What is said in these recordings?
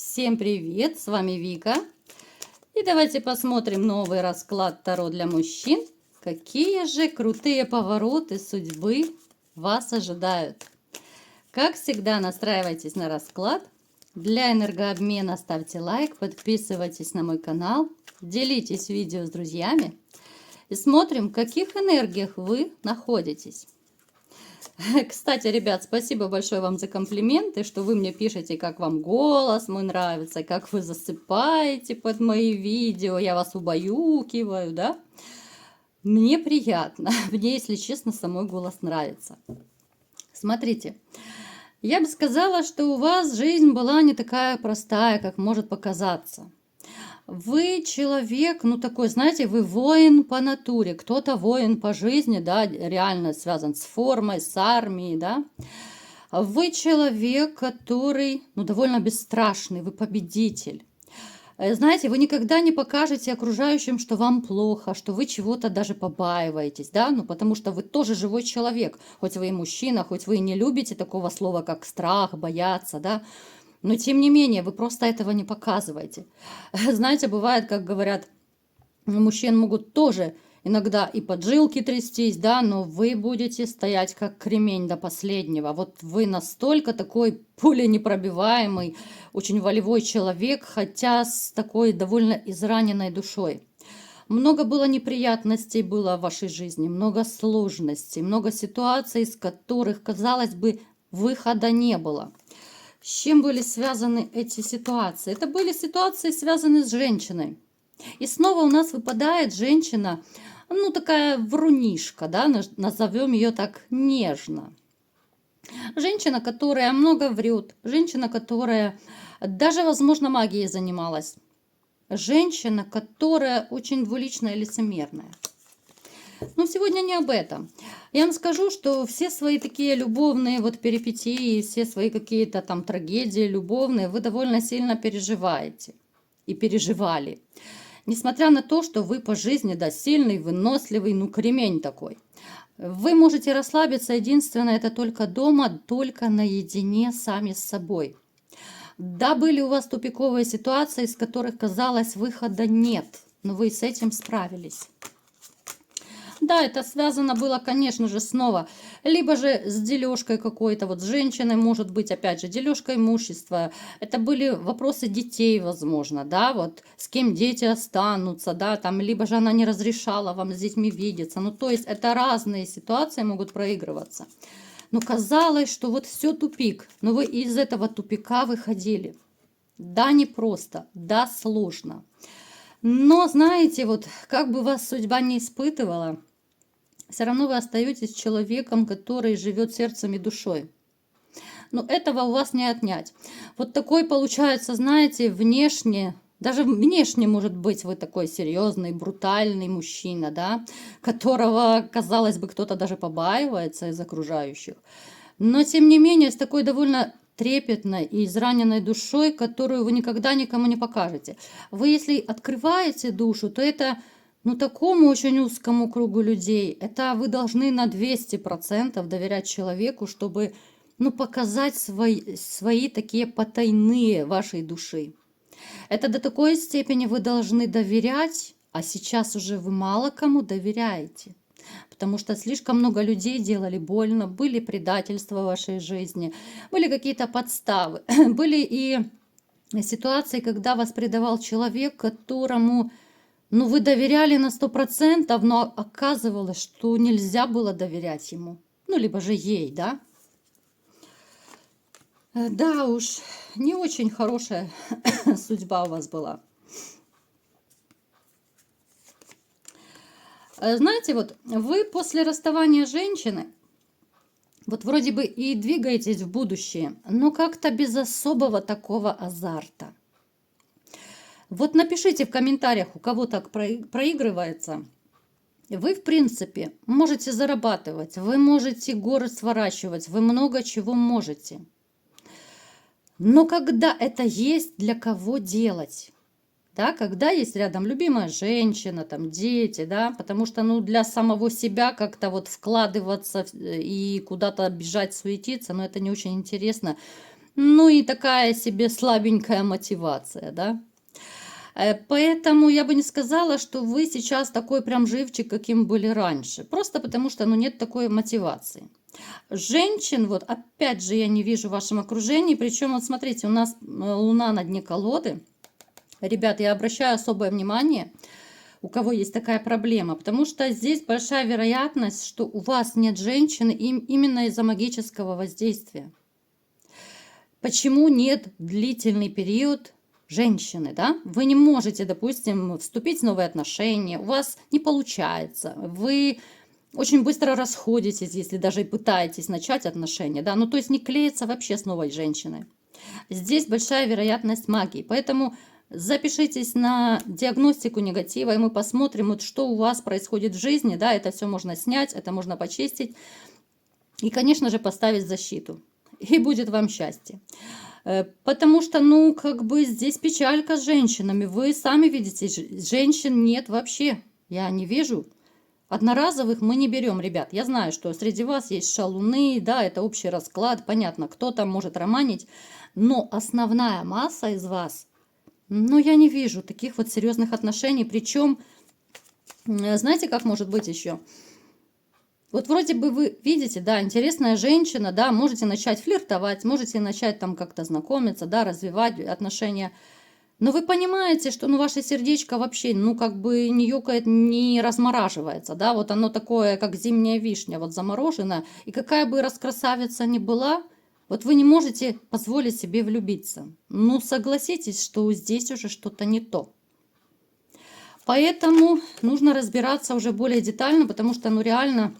Всем привет, с вами Вика. И давайте посмотрим новый расклад Таро для мужчин. Какие же крутые повороты судьбы вас ожидают. Как всегда, настраивайтесь на расклад. Для энергообмена ставьте лайк, подписывайтесь на мой канал, делитесь видео с друзьями. И смотрим, в каких энергиях вы находитесь. Кстати, ребят, спасибо большое вам за комплименты, что вы мне пишете, как вам голос мой нравится, как вы засыпаете под мои видео, я вас убаюкиваю, да? Мне приятно, мне, если честно, самой голос нравится. Смотрите, я бы сказала, что у вас жизнь была не такая простая, как может показаться. Вы человек, ну такой, знаете, вы воин по натуре, кто-то воин по жизни, да, реально связан с формой, с армией, да. Вы человек, который, ну, довольно бесстрашный, вы победитель. Знаете, вы никогда не покажете окружающим, что вам плохо, что вы чего-то даже побаиваетесь, да, ну, потому что вы тоже живой человек, хоть вы и мужчина, хоть вы и не любите такого слова, как страх, бояться, да, но тем не менее, вы просто этого не показываете. Знаете, бывает, как говорят, мужчин могут тоже иногда и поджилки трястись, да, но вы будете стоять как кремень до последнего. Вот вы настолько такой пуленепробиваемый, очень волевой человек, хотя с такой довольно израненной душой. Много было неприятностей было в вашей жизни, много сложностей, много ситуаций, из которых, казалось бы, выхода не было. С чем были связаны эти ситуации? Это были ситуации, связанные с женщиной. И снова у нас выпадает женщина, ну такая врунишка, да, назовем ее так нежно. Женщина, которая много врет, женщина, которая даже, возможно, магией занималась. Женщина, которая очень двуличная и лицемерная. Но сегодня не об этом. Я вам скажу, что все свои такие любовные вот перипетии, все свои какие-то там трагедии любовные вы довольно сильно переживаете и переживали. Несмотря на то, что вы по жизни, да, сильный, выносливый, ну, кремень такой. Вы можете расслабиться, единственное, это только дома, только наедине сами с собой. Да, были у вас тупиковые ситуации, из которых, казалось, выхода нет, но вы с этим справились. Да, это связано было, конечно же, снова, либо же с дележкой какой-то, вот с женщиной, может быть, опять же, дележка имущества. Это были вопросы детей, возможно, да, вот с кем дети останутся, да, там, либо же она не разрешала вам с детьми видеться. Ну, то есть это разные ситуации могут проигрываться. Но казалось, что вот все тупик, но вы из этого тупика выходили. Да, непросто, да, сложно. Но, знаете, вот как бы вас судьба не испытывала, все равно вы остаетесь человеком, который живет сердцем и душой. Но этого у вас не отнять. Вот такой получается, знаете, внешне, даже внешне, может быть, вы такой серьезный, брутальный мужчина, да, которого, казалось бы, кто-то даже побаивается из окружающих. Но, тем не менее, с такой довольно трепетной и израненной душой, которую вы никогда никому не покажете. Вы, если открываете душу, то это, ну, такому очень узкому кругу людей. Это вы должны на 200% доверять человеку, чтобы, ну, показать свои такие потайные вашей души. Это до такой степени вы должны доверять, а сейчас уже вы мало кому доверяете. Потому что слишком много людей делали больно, были предательства в вашей жизни, были какие-то подставы, были и ситуации, когда вас предавал человек, которому, ну, вы доверяли на 100%, но оказывалось, что нельзя было доверять ему, ну, либо же ей, да. Да уж, не очень хорошая судьба у вас была. Знаете, вот вы после расставания с женщиной, вот вроде бы и двигаетесь в будущее, но как-то без особого такого азарта. Вот напишите в комментариях, у кого так проигрывается. Вы, в принципе, можете зарабатывать, вы можете горы сворачивать, вы много чего можете. Но когда это есть, для кого делать? Да, когда есть рядом любимая женщина, там дети, да, потому что, ну, для самого себя как-то вот вкладываться и куда-то бежать, суетиться, но это не очень интересно. ну и такая себе слабенькая мотивация, да. Поэтому я бы не сказала, что вы сейчас такой прям живчик, каким были раньше. Просто потому что, ну, нет такой мотивации. Женщин, вот опять же, я не вижу в вашем окружении. Причем, вот смотрите, у нас Луна на дне колоды. Ребят, я обращаю особое внимание, у кого есть такая проблема. Потому что здесь большая вероятность, что у вас нет женщины именно из-за магического воздействия. Почему нет длительный период женщины, да? Вы не можете, допустим, вступить в новые отношения, у вас не получается, вы очень быстро расходитесь, если даже и пытаетесь начать отношения, да? Ну, то есть не клеится вообще с новой женщиной. Здесь большая вероятность магии, поэтому запишитесь на диагностику негатива, и мы посмотрим, вот что у вас происходит в жизни, да? Это все можно снять, это можно почистить и, конечно же, поставить защиту. И будет вам счастье. Потому что, ну, как бы здесь печалька с женщинами. Вы сами видите, женщин нет вообще. Я не вижу. Одноразовых мы не берем, ребят. Я знаю, что среди вас есть шалуны, да, это общий расклад. Понятно, кто там может романить. Но основная масса из вас, ну, я не вижу таких вот серьезных отношений. Причем, знаете, как может быть еще? Вот вроде бы вы видите, да, интересная женщина, да, можете начать флиртовать, можете начать там как-то знакомиться, да, развивать отношения. Но вы понимаете, что, ну, ваше сердечко вообще, ну, как бы не ёкает, не размораживается, да, вот оно такое, как зимняя вишня, вот замороженная. И какая бы раскрасавица ни была, вот вы не можете позволить себе влюбиться. Ну, согласитесь, что здесь уже что-то не то. Поэтому нужно разбираться уже более детально, потому что, ну, реально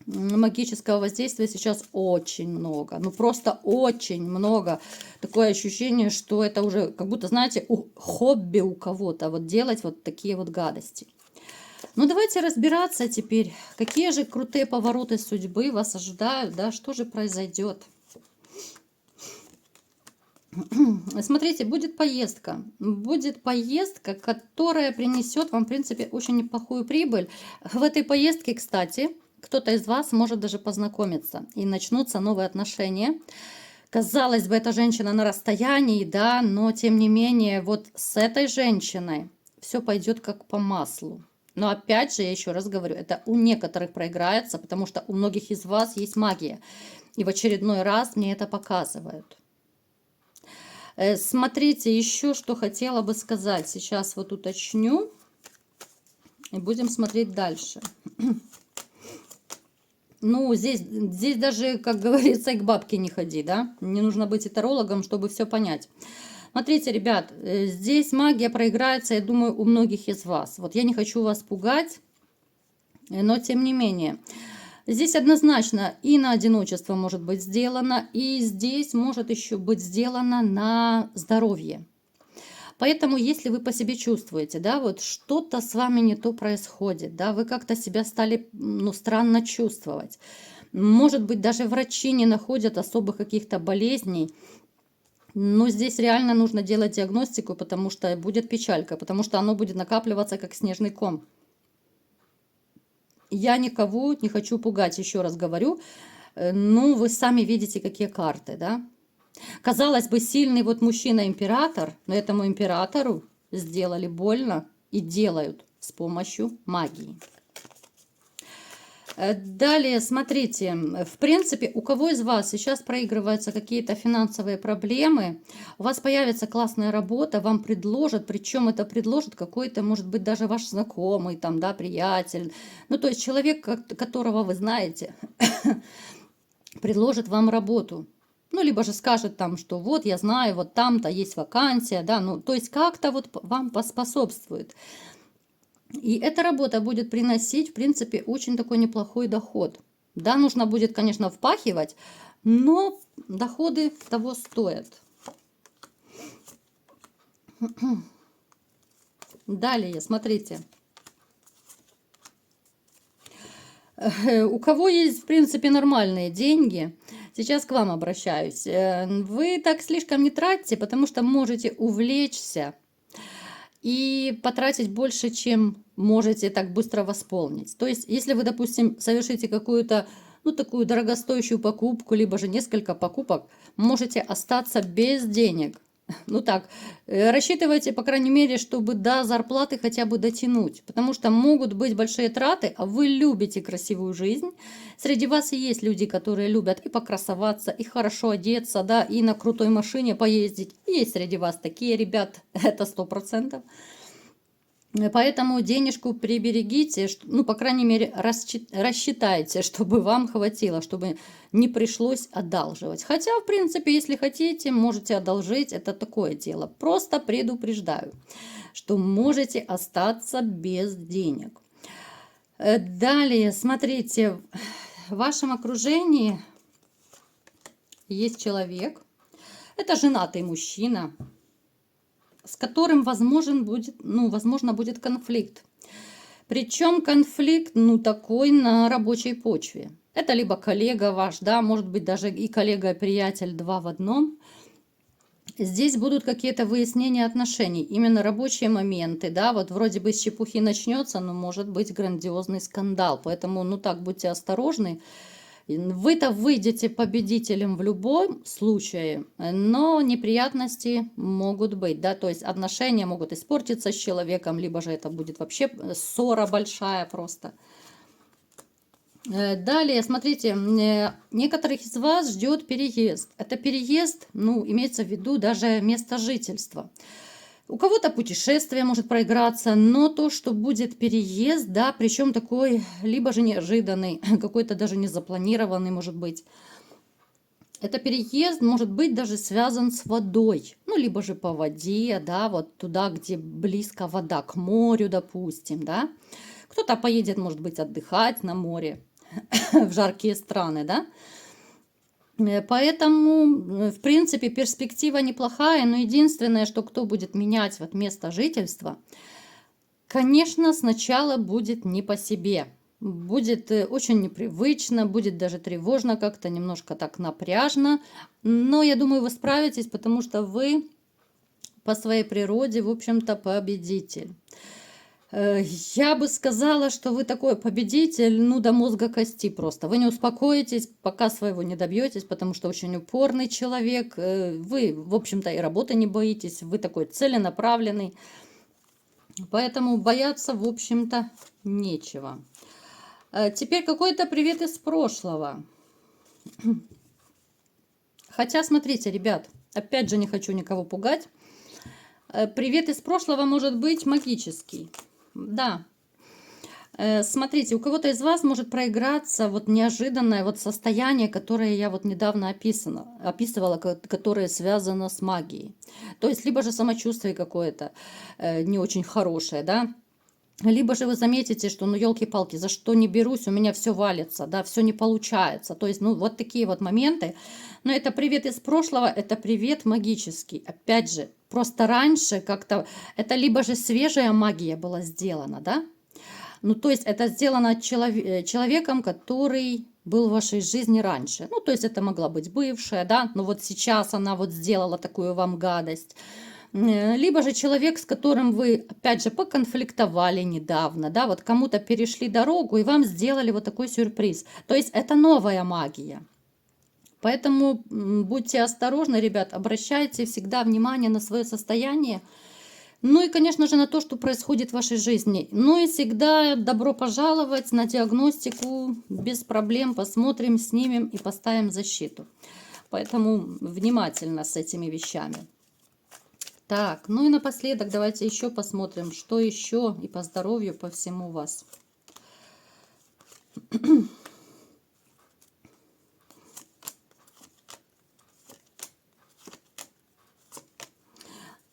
магического воздействия сейчас очень много. Ну, просто очень много. Такое ощущение, что это уже как будто, знаете, хобби у кого-то. Вот делать вот такие вот гадости. Ну, давайте разбираться теперь, какие же крутые повороты судьбы вас ожидают, да, что же произойдет. Смотрите, будет поездка. Будет поездка, которая принесет вам, в принципе, очень неплохую прибыль. В этой поездке, кстати, кто-то из вас может даже познакомиться, и начнутся новые отношения. Казалось бы, эта женщина на расстоянии, да, но тем не менее, вот с этой женщиной все пойдет как по маслу. Но опять же, я еще раз говорю, это у некоторых проиграется, потому что у многих из вас есть магия. И в очередной раз мне это показывают. Смотрите, еще что хотела бы сказать. Сейчас вот уточню. И будем смотреть дальше. Ну, здесь даже, как говорится, и к бабке не ходи, да? Не нужно быть и тарологом, чтобы все понять. Смотрите, ребят, здесь магия проиграется, я думаю, у многих из вас. Вот я не хочу вас пугать, но тем не менее. Здесь однозначно и на одиночество может быть сделано, и здесь может еще быть сделано на здоровье. Поэтому, если вы по себе чувствуете, да, вот что-то с вами не то происходит, да, вы как-то себя стали, ну, странно чувствовать. Может быть, даже врачи не находят особых каких-то болезней. Но здесь реально нужно делать диагностику, потому что будет печалька, потому что оно будет накапливаться, как снежный ком. Я никого не хочу пугать, еще раз говорю. Ну, вы сами видите, какие карты, да. Казалось бы, сильный вот мужчина-император, но этому императору сделали больно и делают с помощью магии. Далее, смотрите, в принципе, у кого из вас сейчас проигрываются какие-то финансовые проблемы, у вас появится классная работа, вам предложат, причем это предложит какой-то, может быть, даже ваш знакомый, там, да, приятель, ну, то есть человек, которого вы знаете, предложит вам работу. Ну, либо же скажет там, что вот, я знаю, вот там-то есть вакансия, да, ну, то есть как-то вот вам поспособствует. И эта работа будет приносить, в принципе, очень такой неплохой доход. Да, нужно будет, конечно, впахивать, но доходы того стоят. Далее, смотрите. У кого есть, в принципе, нормальные деньги, сейчас к вам обращаюсь. Вы так слишком не тратьте, потому что можете увлечься и потратить больше, чем можете так быстро восполнить. То есть, если вы, допустим, совершите какую-то, ну, такую дорогостоящую покупку, либо же несколько покупок, можете остаться без денег. Ну так, рассчитывайте, по крайней мере, чтобы до зарплаты хотя бы дотянуть. Потому что могут быть большие траты, а вы любите красивую жизнь. Среди вас и есть люди, которые любят и покрасоваться, и хорошо одеться, да, и на крутой машине поездить. Есть среди вас такие ребят, это 100%. Поэтому денежку приберегите, ну, по крайней мере, рассчитайте, чтобы вам хватило, чтобы не пришлось одалживать. Хотя, в принципе, если хотите, можете одолжить, это такое дело. Просто предупреждаю, что можете остаться без денег. Далее, смотрите, в вашем окружении есть человек, это женатый мужчина, с которым возможно будет конфликт. Причем конфликт, такой на рабочей почве. Это либо коллега ваш, да, может быть даже и коллега, и приятель, два в одном. Здесь будут какие-то выяснения отношений, именно рабочие моменты, да, вот вроде бы с чепухи начнется, но может быть грандиозный скандал. Поэтому, будьте осторожны. Вы-то выйдете победителем в любом случае, но неприятности могут быть, да, то есть отношения могут испортиться с человеком, либо же это будет вообще ссора большая просто. Далее, смотрите, некоторых из вас ждет переезд. Это переезд, имеется в виду даже место жительства. У кого-то путешествие может проиграться, но то, что будет переезд, да, причем такой, либо же неожиданный, какой-то даже не запланированный, может быть. Это переезд может быть даже связан с водой, либо же по воде, да, вот туда, где близко вода, к морю, допустим, да. Кто-то поедет, может быть, отдыхать на море в жаркие страны, да. Поэтому, в принципе, перспектива неплохая, но единственное, что кто будет менять место жительства, конечно, сначала будет не по себе. Будет очень непривычно, будет даже тревожно, как-то немножко так напряжно. Но я думаю, вы справитесь, потому что вы по своей природе, в общем-то, победитель. Я бы сказала, что вы такой победитель, до мозга кости просто. Вы не успокоитесь, пока своего не добьетесь, потому что очень упорный человек. Вы, в общем-то, и работы не боитесь, вы такой целенаправленный. Поэтому бояться, в общем-то, нечего. Теперь какой-то привет из прошлого. Хотя, смотрите, ребят, опять же не хочу никого пугать. Привет из прошлого может быть магический. Да. Смотрите, у кого-то из вас может проиграться неожиданное состояние, которое я недавно описывала, которое связано с магией. То есть, либо же самочувствие какое-то не очень хорошее, да. Либо же вы заметите, что, елки-палки, за что не берусь, у меня все валится, да, все не получается. То есть, вот такие моменты. Но это привет из прошлого, это привет магический. Опять же, просто раньше как-то, это либо же свежая магия была сделана, да. То есть, это сделано человеком, который был в вашей жизни раньше. То есть, это могла быть бывшая, да, но сейчас она сделала такую вам гадость. Либо же человек, с которым вы, опять же, поконфликтовали недавно, да, кому-то перешли дорогу и вам сделали такой сюрприз. То есть это новая магия. Поэтому будьте осторожны, ребят, обращайте всегда внимание на свое состояние. И, конечно же, на то, что происходит в вашей жизни. И всегда добро пожаловать на диагностику, без проблем, посмотрим, снимем и поставим защиту. Поэтому внимательно с этими вещами. Так, и напоследок давайте еще посмотрим, что еще и по здоровью, по всему у вас.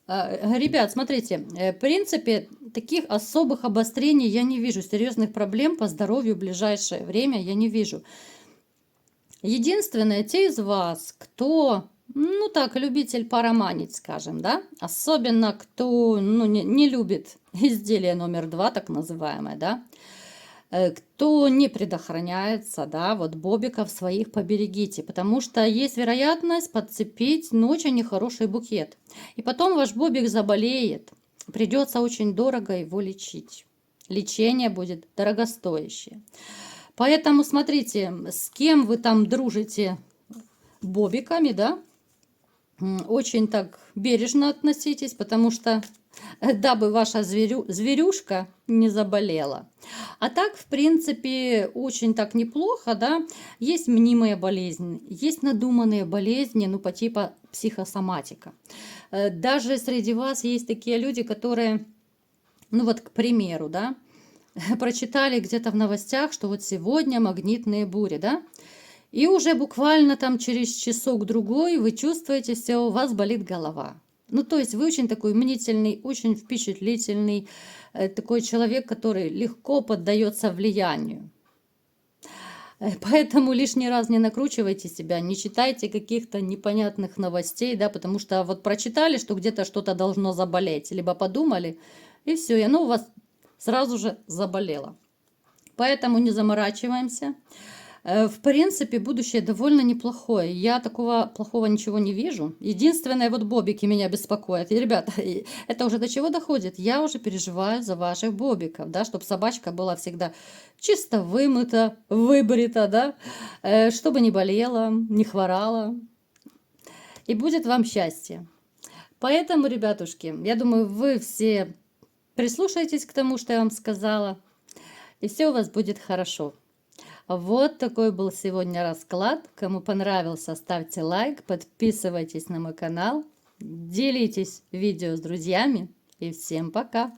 Ребят, смотрите, в принципе, таких особых обострений я не вижу, серьезных проблем по здоровью в ближайшее время я не вижу. Единственное, те из вас, кто... любитель пороманить, скажем, да? Особенно, кто, не любит изделие номер 2, так называемое, да? Кто не предохраняется, да, бобиков своих поберегите, потому что есть вероятность подцепить, очень нехороший букет. И потом ваш бобик заболеет, придется очень дорого его лечить. Лечение будет дорогостоящее. Поэтому смотрите, с кем вы там дружите бобиками, да, очень так бережно относитесь, потому что дабы ваша зверюшка не заболела. А так, в принципе, очень так неплохо, да. Есть мнимые болезни, есть надуманные болезни, ну, по типу психосоматика. Даже среди вас есть такие люди, которые, ну, вот, к примеру, да, прочитали где-то в новостях, что вот сегодня магнитные бури, да, и уже буквально там через часок-другой вы чувствуете, все, у вас болит голова. Ну, то есть вы очень такой мнительный, очень впечатлительный, такой человек, который легко поддается влиянию. Поэтому лишний раз не накручивайте себя, не читайте каких-то непонятных новостей, да, потому что вот прочитали, что где-то что-то должно заболеть, либо подумали, и все, и оно у вас сразу же заболело. Поэтому не заморачиваемся. В принципе, будущее довольно неплохое. Я такого плохого ничего не вижу. Единственное, вот бобики меня беспокоят. И, ребята, это уже до чего доходит? Я уже переживаю за ваших бобиков, да, чтобы собачка была всегда чисто вымыта, выбрита, да, чтобы не болела, не хворала. И будет вам счастье. Поэтому, ребятушки, я думаю, вы все прислушайтесь к тому, что я вам сказала, и все у вас будет хорошо. Вот такой был сегодня расклад. Кому понравился, ставьте лайк, подписывайтесь на мой канал, делитесь видео с друзьями и всем пока!